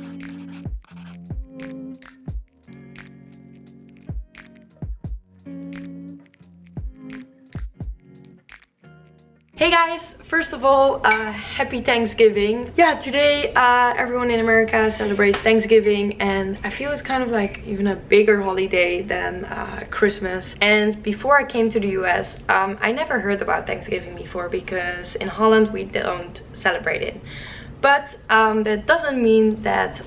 Hey guys, first of all, happy Thanksgiving. Yeah, today everyone in America celebrates Thanksgiving, and I feel it's kind of like even a bigger holiday than Christmas. And before I came to the US, I never heard about Thanksgiving before because in Holland we don't celebrate it. But that doesn't mean that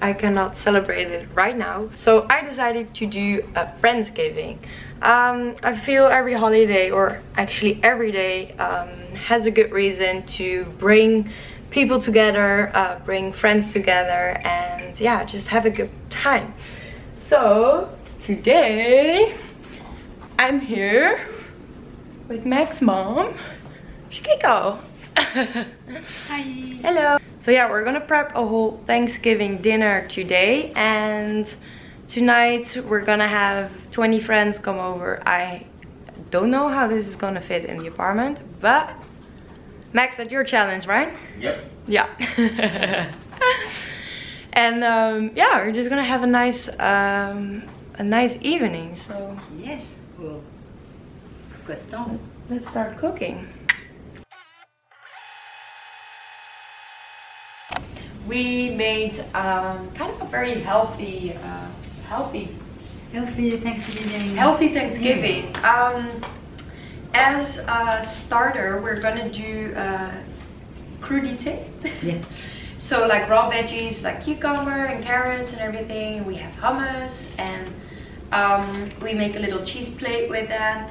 I cannot celebrate it right now. So I decided to do a Friendsgiving. I feel every holiday, or actually every day, has a good reason to bring people together, bring friends together, and yeah, just have a good time. So today I'm here with Mac's mom, Kale. Hi. Hello. So yeah, we're gonna prep a whole Thanksgiving dinner today, and tonight we're gonna have 20 friends come over. I don't know how this is gonna fit in the apartment, but Max, that's your challenge, right? Yep. Yeah. And yeah, we're just gonna have a nice evening. So Yes, well, question. let's start cooking. We made kind of a very healthy Thanksgiving. As a starter, we're gonna do crudité. Yes. So like raw veggies like cucumber and carrots and everything. We have hummus, and we make a little cheese plate with that.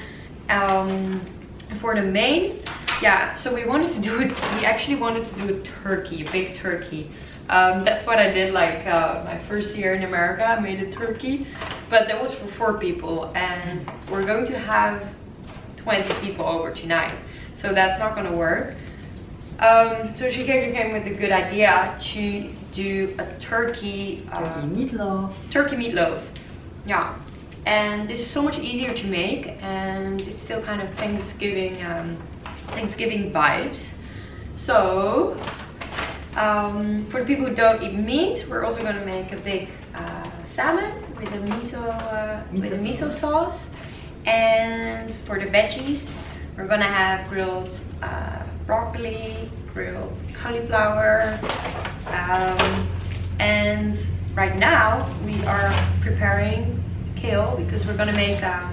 For the main, yeah, so we wanted to do it, we actually wanted to do a turkey, a big turkey. That's what I did like my first year in America. I made a turkey, but that was for 4 people, and we're going to have 20 people over tonight, so that's not gonna work. So she came with a good idea to do a turkey meatloaf. Yeah, and this is so much easier to make, and it's still kind of Thanksgiving vibes. So for the people who don't eat meat, we're also going to make a big salmon with a miso sauce. And for the veggies, we're going to have grilled broccoli, grilled cauliflower, and right now we are preparing kale because we're going to make a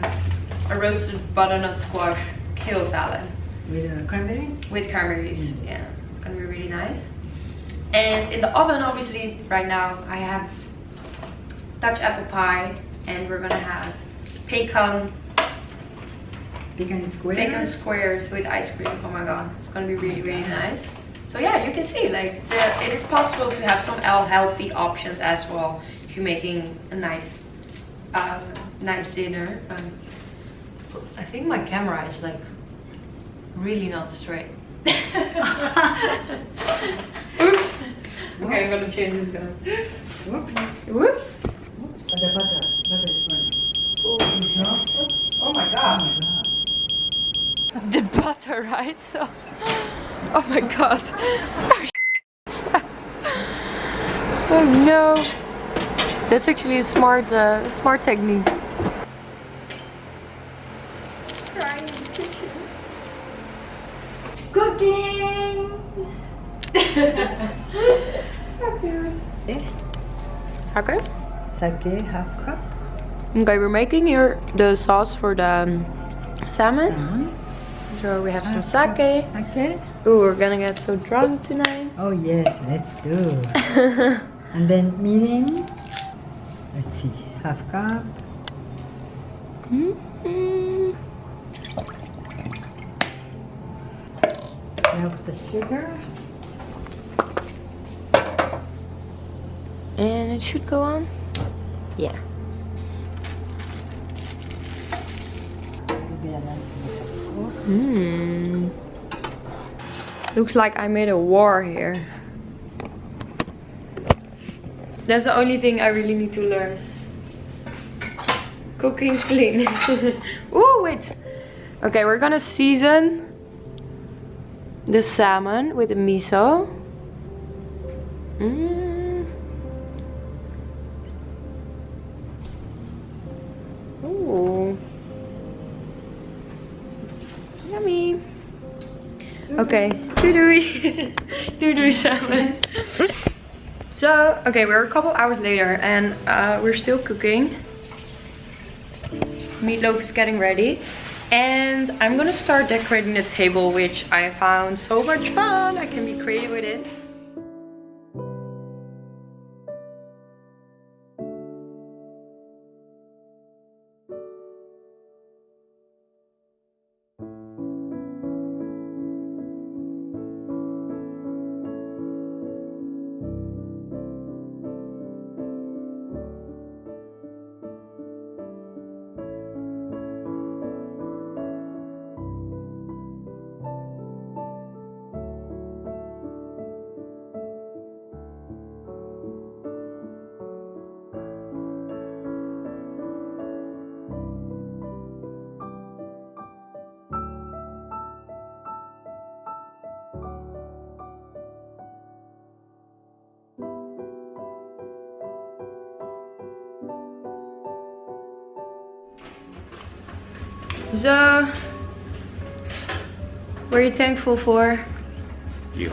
roasted butternut squash kale salad. With cranberry? With cranberries, yeah. It's gonna be really nice. And in the oven, obviously, right now, I have Dutch apple pie, and we're gonna have pecan squares with ice cream. Oh my god, it's gonna be really, really nice. So yeah, you can see, like, it is possible to have some healthy options as well if you're making a nice dinner. I think my camera is like really not straight. Oops. Okay, I'm gonna change this guy. Whoops. Whoops. The butter is burning. Oh my god. The butter, right? So. Oh my god. Oh no. That's actually a smart technique. Cooking! So cute. Okay. Sake, half cup. Okay, we're making here the sauce for the salmon. So we have some sake. Ooh, we're gonna get so drunk tonight. Oh yes, let's do. And then medium. Let's see, half cup. Melt the sugar. And it should go on. Yeah. Maybe a nice miso sauce. Looks like I made a war here. That's the only thing I really need to learn. Cooking clean. Ooh, wait. Okay, we're gonna season the salmon with the miso. Okay. Doei doei. Doei doei samen. So, okay, we're a couple hours later and we're still cooking. Meatloaf is getting ready. And I'm gonna start decorating the table, which I found so much fun. I can be creative with it. So, what are you thankful for? You.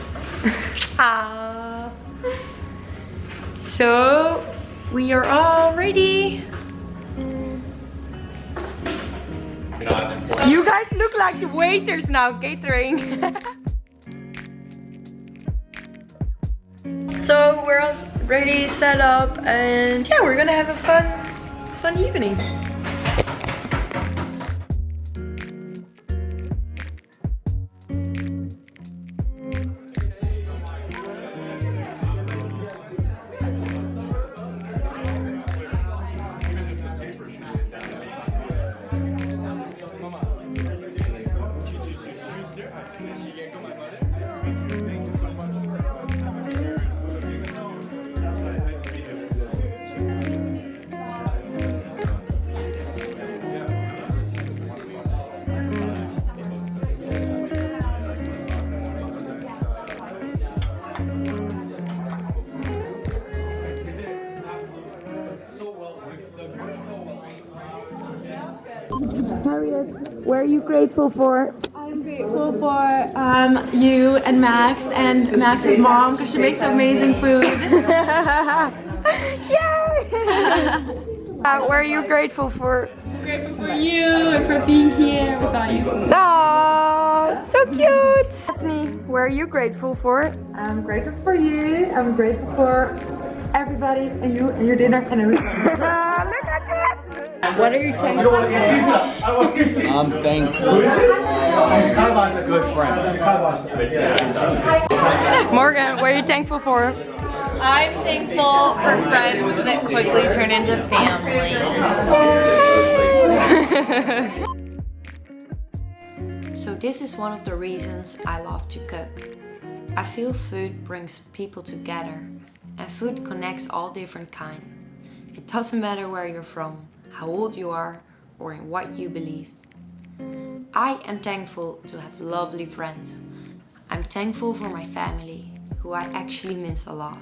Ah. So, we are all ready. You guys look like the waiters now, catering. So, we're all ready, set up, and yeah, we're gonna have a fun evening. Harriet, what are you grateful for? I'm grateful for you and Max's mom because she makes amazing food. Yay! What are you grateful for? I'm grateful for you and for being here without you. Aww, so cute! Stephanie, what are you grateful for? I'm grateful for you. I'm grateful for everybody and you and your dinner and everything. Look at that! What are you thankful for? I'm thankful for good friends. Morgan, what are you thankful for? I'm thankful for friends that quickly turn into family. So this is one of the reasons I love to cook. I feel food brings people together, and food connects all different kinds. It doesn't matter where you're from, how old you are, or in what you believe. I am thankful to have lovely friends. I'm thankful for my family, who I actually miss a lot.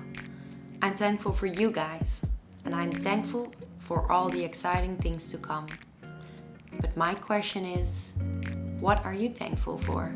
I'm thankful for you guys, and I'm thankful for all the exciting things to come. But my question is, what are you thankful for?